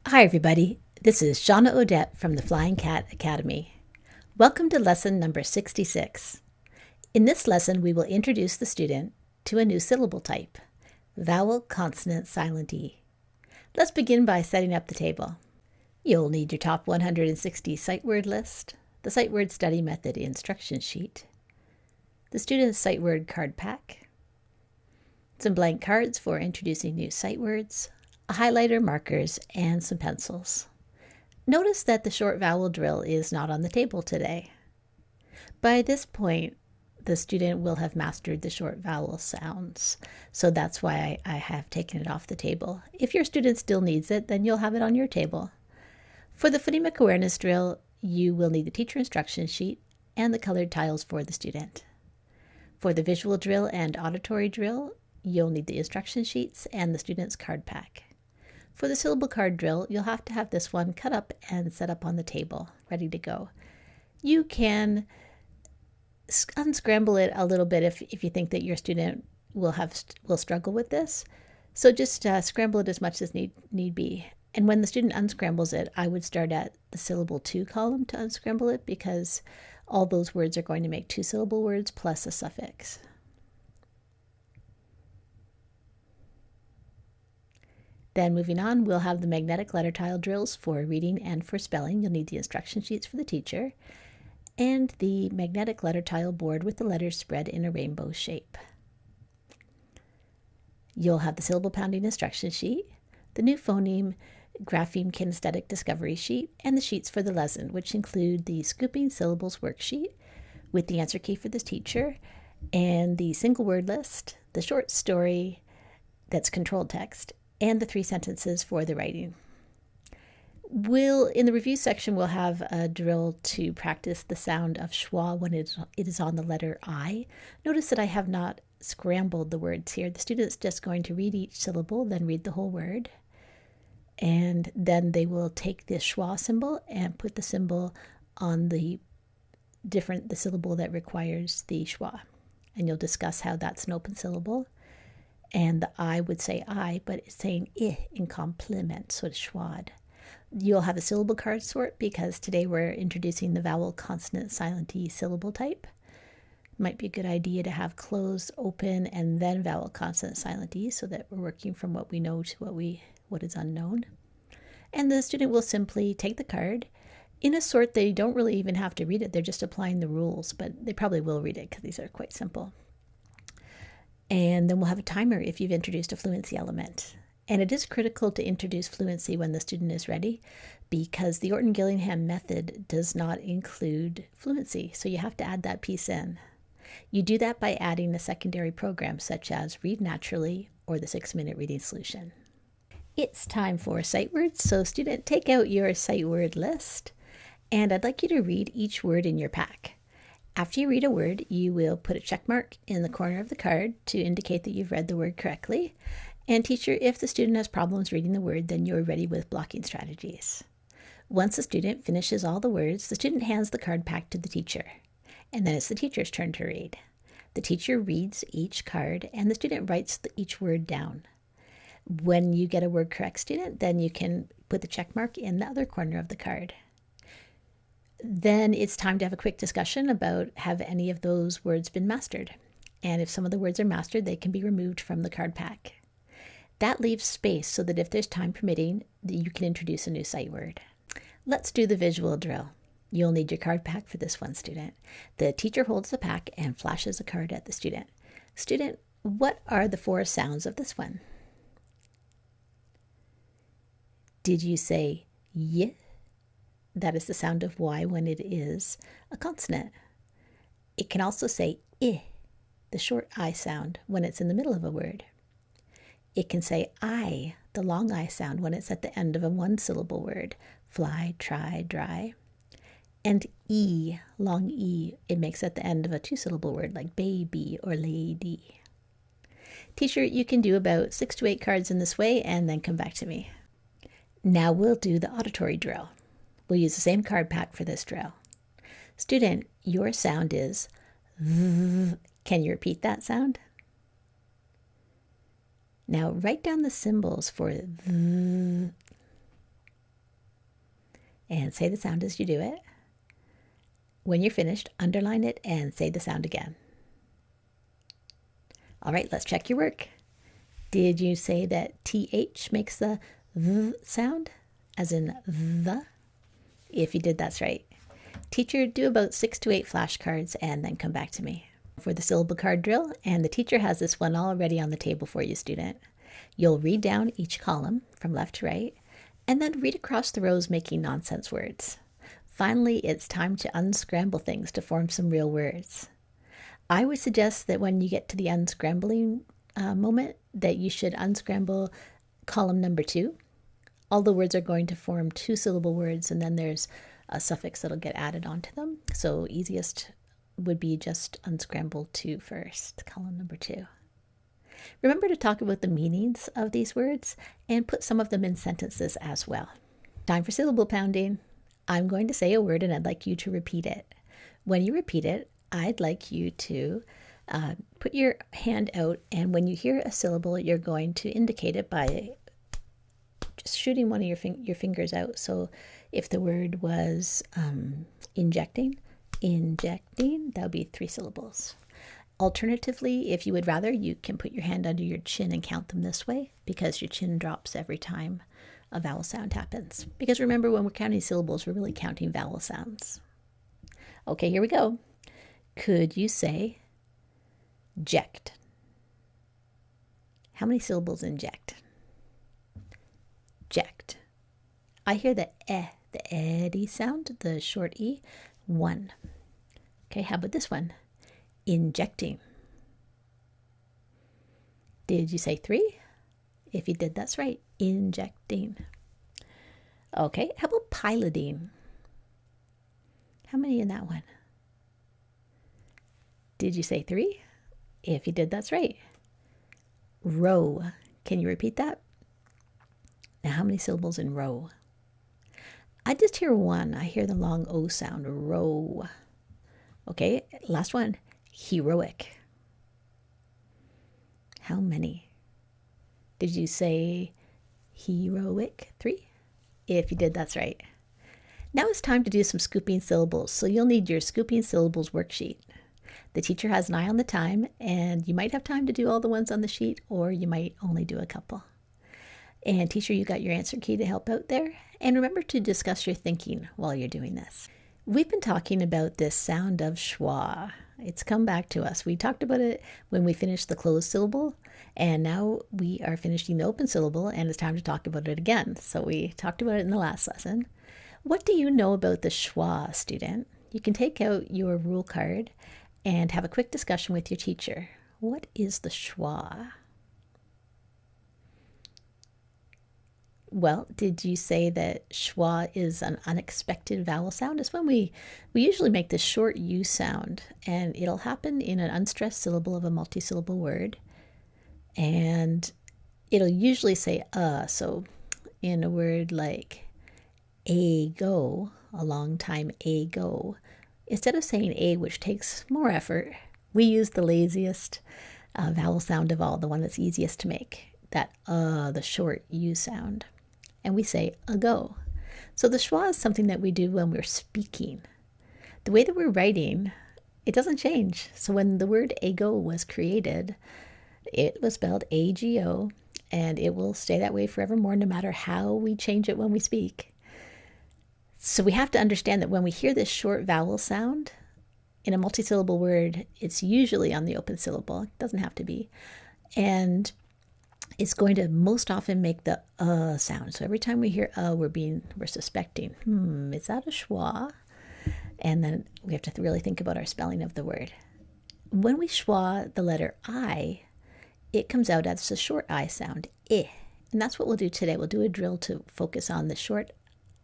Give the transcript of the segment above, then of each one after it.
Hi everybody, this is Shawna Odette from the Flying Cat Academy. Welcome to lesson number 66. In this lesson, we will introduce the student to a new syllable type, vowel, consonant, silent E. Let's begin by setting up the table. You'll need your top 160 sight word list, the sight word study method instruction sheet, the student's sight word card pack, some blank cards for introducing new sight words, a highlighter, markers, and some pencils. Notice that the short vowel drill is not on the table today. By this point, the student will have mastered the short vowel sounds, so that's why I have taken it off the table. If your student still needs it, then you'll have it on your table. For the phonemic awareness drill, you will need the teacher instruction sheet and the colored tiles for the student. For the visual drill and auditory drill, you'll need the instruction sheets and the student's card pack. For the syllable card drill, you'll have to have this one cut up and set up on the table, ready to go. You can unscramble it a little bit if you think that your student will struggle with this. So just scramble it as much as need be. And when the student unscrambles it, I would start at the syllable 2 column to unscramble it, because all those words are going to make 2-syllable words plus a suffix. Then moving on, we'll have the magnetic letter tile drills for reading and for spelling. You'll need the instruction sheets for the teacher and the magnetic letter tile board with the letters spread in a rainbow shape. You'll have the syllable pounding instruction sheet, the new phoneme grapheme kinesthetic discovery sheet, and the sheets for the lesson, which include the scooping syllables worksheet with the answer key for the teacher and the single word list, the short story that's controlled text, and the 3 sentences for the writing. In the review section, we'll have a drill to practice the sound of schwa when it is on the letter I. Notice that I have not scrambled the words here. The student's just going to read each syllable, then read the whole word. And then they will take the schwa symbol and put the symbol on the syllable that requires the schwa. And you'll discuss how that's an open syllable. And the I would say I, but it's saying I in complement, so it's schwad. You'll have a syllable card sort because today we're introducing the vowel, consonant, silent E syllable type. Might be a good idea to have closed, open, and then vowel, consonant, silent E, so that we're working from what we know to what is unknown. And the student will simply take the card. In a sort, they don't really even have to read it. They're just applying the rules, but they probably will read it because these are quite simple. And then we'll have a timer if you've introduced a fluency element. And it is critical to introduce fluency when the student is ready, because the Orton Gillingham method does not include fluency, so you have to add that piece in. You do that by adding a secondary program such as Read Naturally or the 6-minute reading solution. It's time for sight words, so student, take out your sight word list, and I'd like you to read each word in your pack. After you read a word, you will put a check mark in the corner of the card to indicate that you've read the word correctly. And teacher, if the student has problems reading the word, then you're ready with blocking strategies. Once the student finishes all the words, the student hands the card pack to the teacher. And then it's the teacher's turn to read. The teacher reads each card and the student writes each word down. When you get a word correct, student, then you can put the check mark in the other corner of the card. Then it's time to have a quick discussion about have any of those words been mastered. And if some of the words are mastered, they can be removed from the card pack. That leaves space so that if there's time permitting, you can introduce a new sight word. Let's do the visual drill. You'll need your card pack for this one, student. The teacher holds the pack and flashes a card at the student. Student, what are the 4 sounds of this one? Did you say y? That is the sound of Y when it is a consonant. It can also say I, the short I sound, when it's in the middle of a word. It can say I, the long I sound, when it's at the end of a 1-syllable word. Fly, try, dry. And E, long E, it makes at the end of a 2-syllable word like baby or lady. Teacher, you can do about 6 to 8 cards in this way and then come back to me. Now we'll do the auditory drill. We'll use the same card pack for this drill. Student, your sound is V. Can you repeat that sound? Now write down the symbols for V. and say the sound as you do it. When you're finished, underline it and say the sound again. All right, let's check your work. Did you say that TH makes the th sound, as in the? If you did, that's right. Teacher, do about 6 to 8 flashcards and then come back to me for the syllable card drill, and the teacher has this one already on the table for you, student. You'll read down each column from left to right, and then read across the rows making nonsense words. Finally, it's time to unscramble things to form some real words. I would suggest that when you get to the unscrambling moment, that you should unscramble column number 2. All the words are going to form 2-syllable words, and then there's a suffix that'll get added onto them. So easiest would be just unscramble 2 first, column number 2. Remember to talk about the meanings of these words and put some of them in sentences as well. Time for syllable pounding. I'm going to say a word and I'd like you to repeat it. When you repeat it, I'd like you to put your hand out, and when you hear a syllable, you're going to indicate it by just shooting one of your fingers out. So if the word was injecting, that would be 3 syllables. Alternatively, if you would rather, you can put your hand under your chin and count them this way, because your chin drops every time a vowel sound happens. Because remember, when we're counting syllables, we're really counting vowel sounds. Okay, here we go. Could you say ject? How many syllables inject? Ject. I hear the the eddy sound, the short E, 1. Okay, how about this one? Injecting. Did you say 3? If you did, that's right. Injecting. Okay, how about piloting? How many in that one? Did you say 3? If you did, that's right. Row. Can you repeat that? Now, how many syllables in row? I just hear 1. I hear the long O sound. Row. Okay, last one. Heroic. How many? Did you say heroic? 3? If you did, that's right. Now it's time to do some scooping syllables. So you'll need your scooping syllables worksheet. The teacher has an eye on the time, and you might have time to do all the ones on the sheet, or you might only do a couple. And teacher, you got your answer key to help out there. And remember to discuss your thinking while you're doing this. We've been talking about this sound of schwa. It's come back to us. We talked about it when we finished the closed syllable, and now we are finishing the open syllable, and it's time to talk about it again. So we talked about it in the last lesson. What do you know about the schwa, student? You can take out your rule card and have a quick discussion with your teacher. What is the schwa? Well, did you say that schwa is an unexpected vowel sound? It's when we usually make the short U sound, and it'll happen in an unstressed syllable of a multisyllable word. And it'll usually say so in a word like ago, a long time ago, instead of saying a, which takes more effort, we use the laziest vowel sound of all, the one that's easiest to make, that the short U sound. And we say ago. So the schwa is something that we do when we're speaking. The way that we're writing, it doesn't change. So when the word ago was created, it was spelled A-G-O, and it will stay that way forevermore, no matter how we change it when we speak. So we have to understand that when we hear this short vowel sound in a multisyllable word, it's usually on the open syllable. It doesn't have to be. And it's going to most often make the sound. So every time we hear we're suspecting, is that a schwa? And then we have to really think about our spelling of the word. When we schwa the letter I, it comes out as a short I sound, I. And that's what we'll do today. We'll do a drill to focus on the short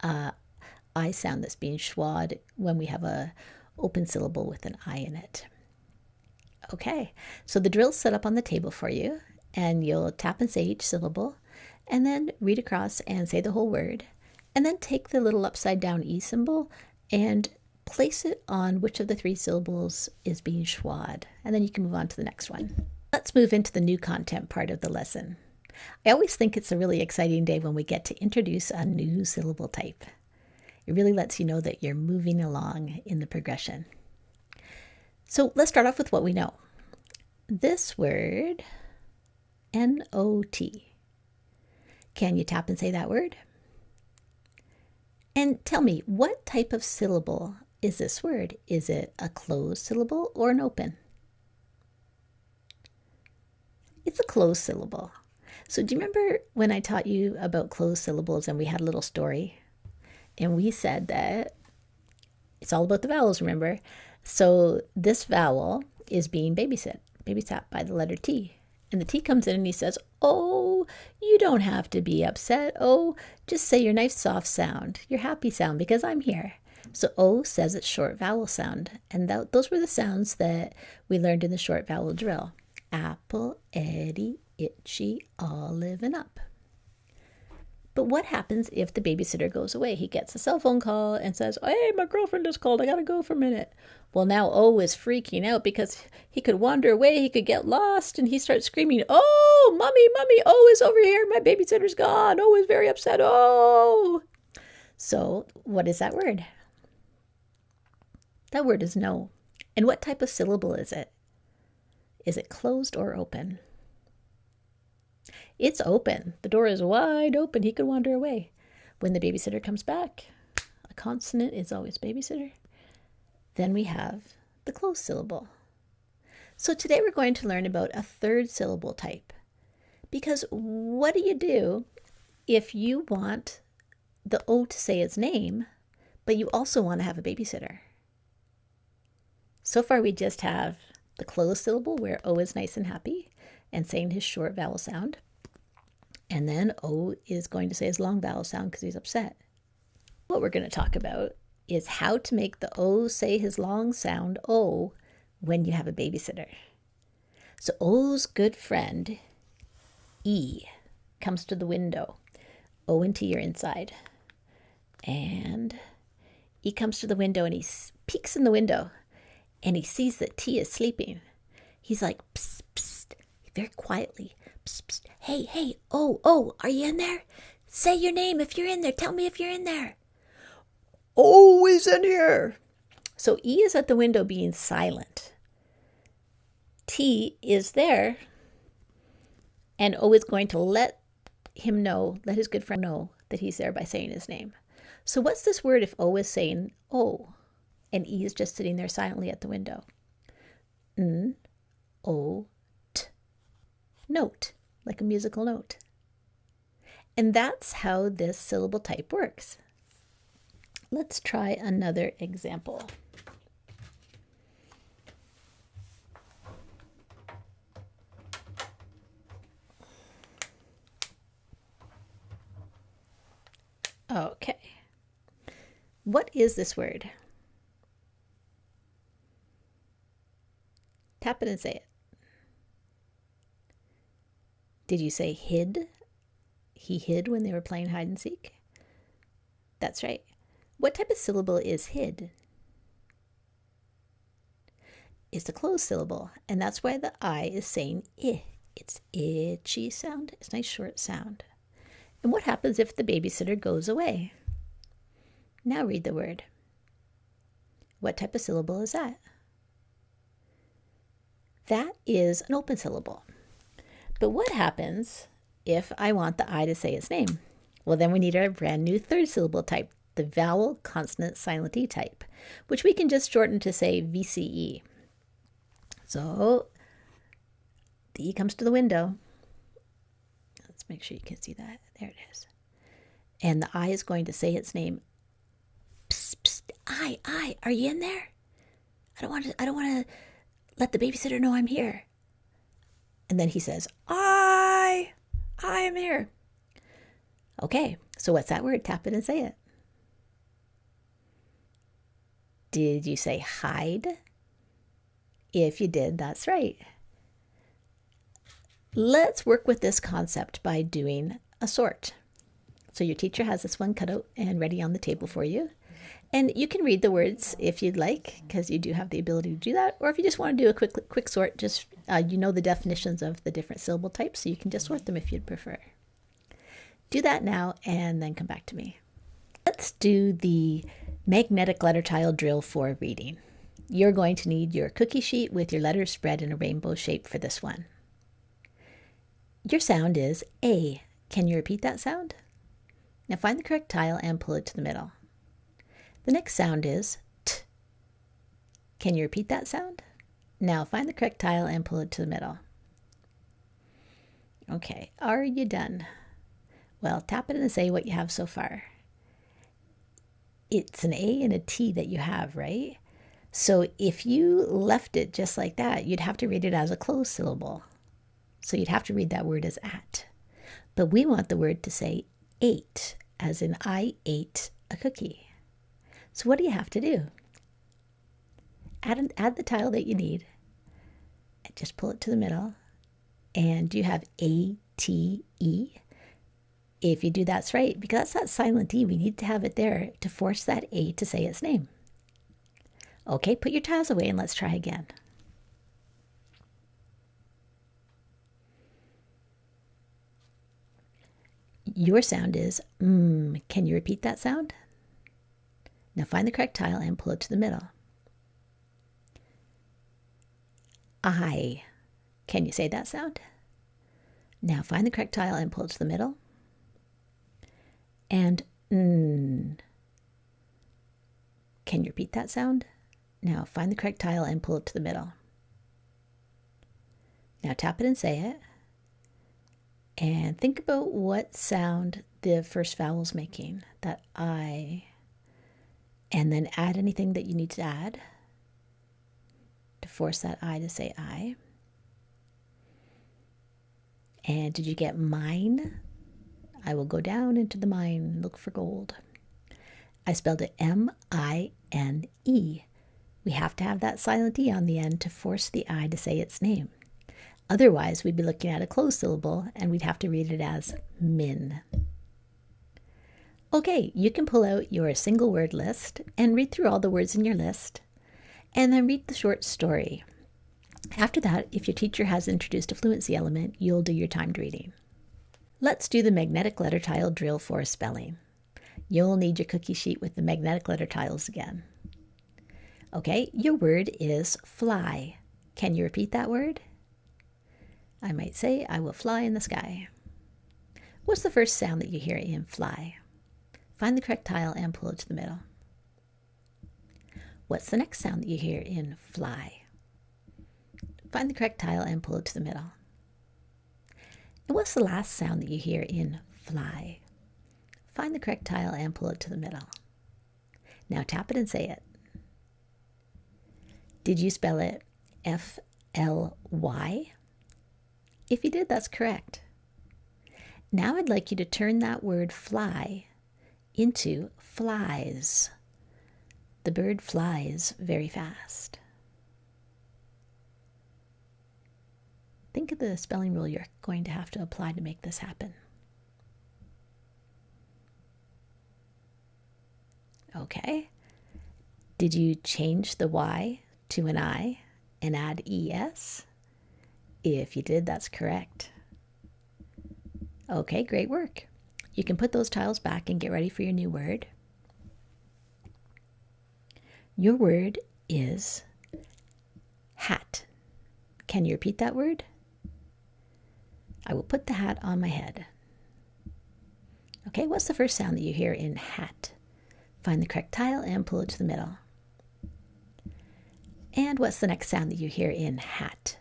I sound that's being schwad when we have a open syllable with an I in it. Okay, so the drill's set up on the table for you, and you'll tap and say each syllable, and then read across and say the whole word, and then take the little upside down E symbol and place it on which of the 3 syllables is being schwad, and then you can move on to the next one. Let's move into the new content part of the lesson. I always think it's a really exciting day when we get to introduce a new syllable type. It really lets you know that you're moving along in the progression. So let's start off with what we know. This word, N-O-T. Can you tap and say that word? And tell me, what type of syllable is this word? Is it a closed syllable or an open? It's a closed syllable. So do you remember when I taught you about closed syllables and we had a little story? And we said that it's all about the vowels, remember? So this vowel is being babysat by the letter T. And the T comes in and he says, oh, you don't have to be upset. Oh, just say your nice soft sound, your happy sound, because I'm here. So O says it's short vowel sound. And those were the sounds that we learned in the short vowel drill. Apple, Eddie, itchy, olive, and up. But what happens if the babysitter goes away? He gets a cell phone call and says, hey, my girlfriend just called. I got to go for a minute. Well, now O is freaking out because he could wander away. He could get lost. And he starts screaming, oh, mommy, O is over here. My babysitter's gone. O is very upset. Oh. So what is that word? That word is no. And what type of syllable is it? Is it closed or open? It's open. The door is wide open. He could wander away. When the babysitter comes back, a consonant is always babysitter. Then we have the closed syllable. So today we're going to learn about a third syllable type. Because what do you do if you want the O to say its name, but you also want to have a babysitter? So far we just have the closed syllable where O is nice and happy and saying his short vowel sound. And then O is going to say his long vowel sound because he's upset. What we're going to talk about is how to make the O say his long sound O when you have a babysitter. So O's good friend, E, comes to the window. O and T are inside. And E comes to the window and he peeks in the window and he sees that T is sleeping. He's like, psst, psst, very quietly. Psst, psst. Hey, oh, are you in there? Say your name if you're in there. Tell me if you're in there. Oh, he's in here. So E is at the window being silent. T is there, and O is going to let his good friend know that he's there by saying his name. So what's this word if O is saying O, and E is just sitting there silently at the window? N-O-T. Note. Like a musical note. And that's how this syllable type works. Let's try another example. Okay. What is this word? Tap it and say it. Did you say hid? He hid when they were playing hide and seek? That's right. What type of syllable is hid? It's a closed syllable, and that's why the I is saying I. It's itchy sound. It's a nice short sound. And what happens if the babysitter goes away? Now read the word. What type of syllable is that? That is an open syllable. But what happens if I want the I to say its name? Well, then we need our brand new third syllable type, the vowel consonant silent E type, which we can just shorten to say VCE. So the E comes to the window. Let's make sure you can see that. There it is. And the I is going to say its name. Psst, psst, I, are you in there? I don't want to let the babysitter know I'm here. And then he says, I am here. Okay, so what's that word? Tap it and say it. Did you say hide? If you did, that's right. Let's work with this concept by doing a sort. So your teacher has this one cut out and ready on the table for you. And you can read the words if you'd like, because you do have the ability to do that. Or if you just want to do a quick sort, just you know the definitions of the different syllable types, so you can just sort them if you'd prefer. Do that now and then come back to me. Let's do the magnetic letter tile drill for reading. You're going to need your cookie sheet with your letters spread in a rainbow shape for this one. Your sound is A. Can you repeat that sound? Now find the correct tile and pull it to the middle. The next sound is T. Can you repeat that sound? Now find the correct tile and pull it to the middle. Okay, are you done? Well, tap it and say what you have so far. It's an A and a T that you have, right? So if you left it just like that, you'd have to read it as a closed syllable. So you'd have to read that word as at. But we want the word to say ate, as in I ate a cookie. So what do you have to do? Add the tile that you need. And just pull it to the middle. And you have A-T-E. If you do, that's right, because that's that silent E. We need to have it there to force that A to say its name. Okay, put your tiles away and let's try again. Your sound is Can you repeat that sound? Now find the correct tile and pull it to the middle. I. Can you say that sound? Now find the correct tile and pull it to the middle. And Can you repeat that sound? Now find the correct tile and pull it to the middle. Now tap it and say it. And think about what sound the first vowel is making, that I. And then add anything that you need to add to force that I to say I. And did you get mine? I will go down into the mine and look for gold. I spelled it M-I-N-E. We have to have that silent E on the end to force the I to say its name. Otherwise, we'd be looking at a closed syllable and we'd have to read it as min. Okay, you can pull out your single word list and read through all the words in your list and then read the short story. After that, if your teacher has introduced a fluency element, you'll do your timed reading. Let's do the magnetic letter tile drill for spelling. You'll need your cookie sheet with the magnetic letter tiles again. Okay, your word is fly. Can you repeat that word? I might say, I will fly in the sky. What's the first sound that you hear in fly? Find the correct tile and pull it to the middle. What's the next sound that you hear in fly? Find the correct tile and pull it to the middle. And what's the last sound that you hear in fly? Find the correct tile and pull it to the middle. Now tap it and say it. Did you spell it F-L-Y? If you did, that's correct. Now I'd like you to turn that word fly into flies. The bird flies very fast. Think of the spelling rule you're going to have to apply to make this happen. Okay. Did you change the Y to an I and add ES? If you did, that's correct. Okay, great work. You can put those tiles back and get ready for your new word. Your word is hat. Can you repeat that word? I will put the hat on my head. Okay, what's the first sound that you hear in hat? Find the correct tile and pull it to the middle. And what's the next sound that you hear in hat?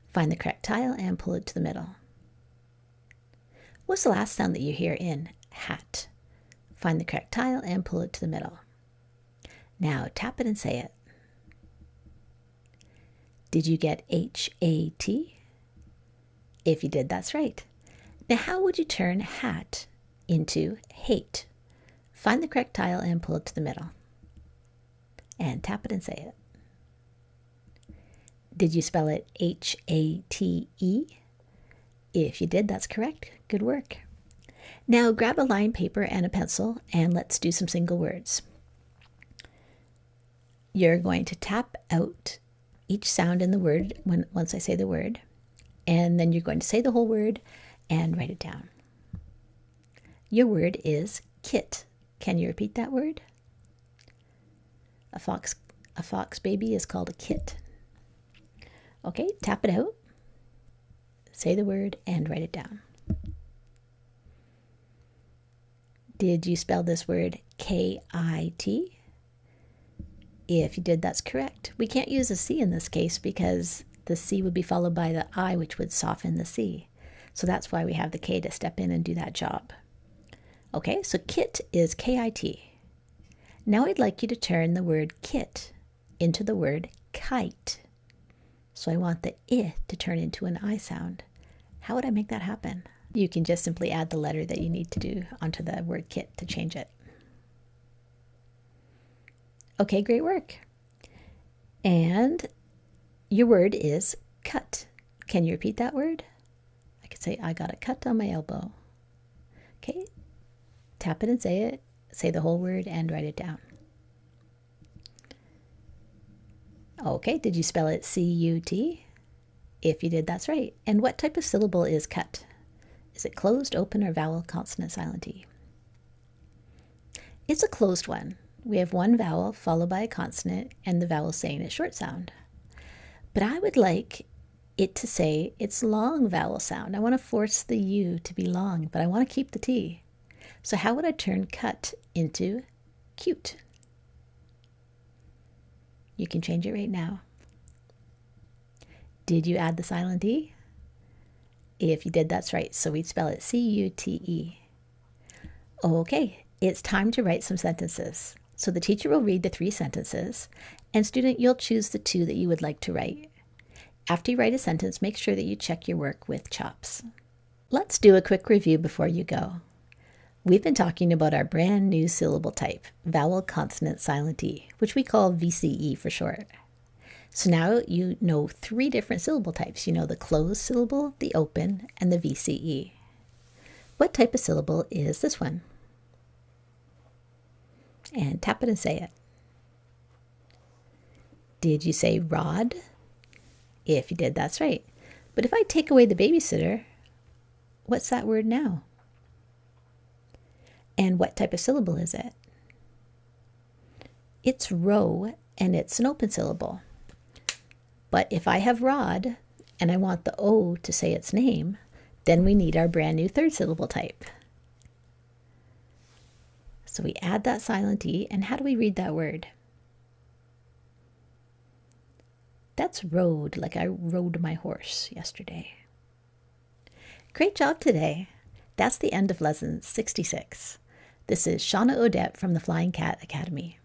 Find the correct tile and pull it to the middle. What's the last sound that you hear in hat? Find the correct tile and pull it to the middle. Now tap it and say it. Did you get H-A-T? If you did, that's right. Now how would you turn hat into hate? Find the correct tile and pull it to the middle. And tap it and say it. Did you spell it H-A-T-E? If you did, that's correct. Good work. Now grab a lined paper and a pencil and let's do some single words. You're going to tap out each sound in the word once I say the word, and then you're going to say the whole word and write it down. Your word is kit. Can you repeat that word? A fox baby is called a kit. Okay, tap it out. Say the word and write it down. Did you spell this word K-I-T? If you did, that's correct. We can't use a C in this case because the C would be followed by the I, which would soften the C. So that's why we have the K to step in and do that job. Okay, so kit is K-I-T. Now I'd like you to turn the word kit into the word kite. So I want the I to turn into an I sound. How would I make that happen? You can just simply add the letter that you need to do onto the word kit to change it. Okay, great work. And your word is cut. Can you repeat that word? I could say, I got a cut on my elbow. Okay, tap it and say it. Say the whole word and write it down. Okay, did you spell it C-U-T? If you did, that's right. And what type of syllable is cut? Is it closed, open, or vowel, consonant, silent E? It's a closed one. We have one vowel followed by a consonant and the vowel saying its short sound. But I would like it to say its long vowel sound. I want to force the U to be long, but I want to keep the T. So how would I turn cut into cute? You can change it right now. Did you add the silent E? If you did, that's right. So we'd spell it C-U-T-E. Okay, it's time to write some sentences. So the teacher will read the 3 sentences, and student, you'll choose the 2 that you would like to write. After you write a sentence, make sure that you check your work with CHOPS. Let's do a quick review before you go. We've been talking about our brand new syllable type, vowel, consonant, silent E, which we call VCE for short. So now you know 3 different syllable types. You know the closed syllable, the open, and the VCE. What type of syllable is this one? And tap it and say it. Did you say rod? If you did, that's right. But if I take away the babysitter, what's that word now? And what type of syllable is it? It's row, and it's an open syllable. But if I have rod, and I want the O to say its name, then we need our brand new 3rd syllable type. So we add that silent E, and how do we read that word? That's rode, like I rode my horse yesterday. Great job today. That's the end of lesson 66. This is Shawna Odette from the Flying Cat Academy.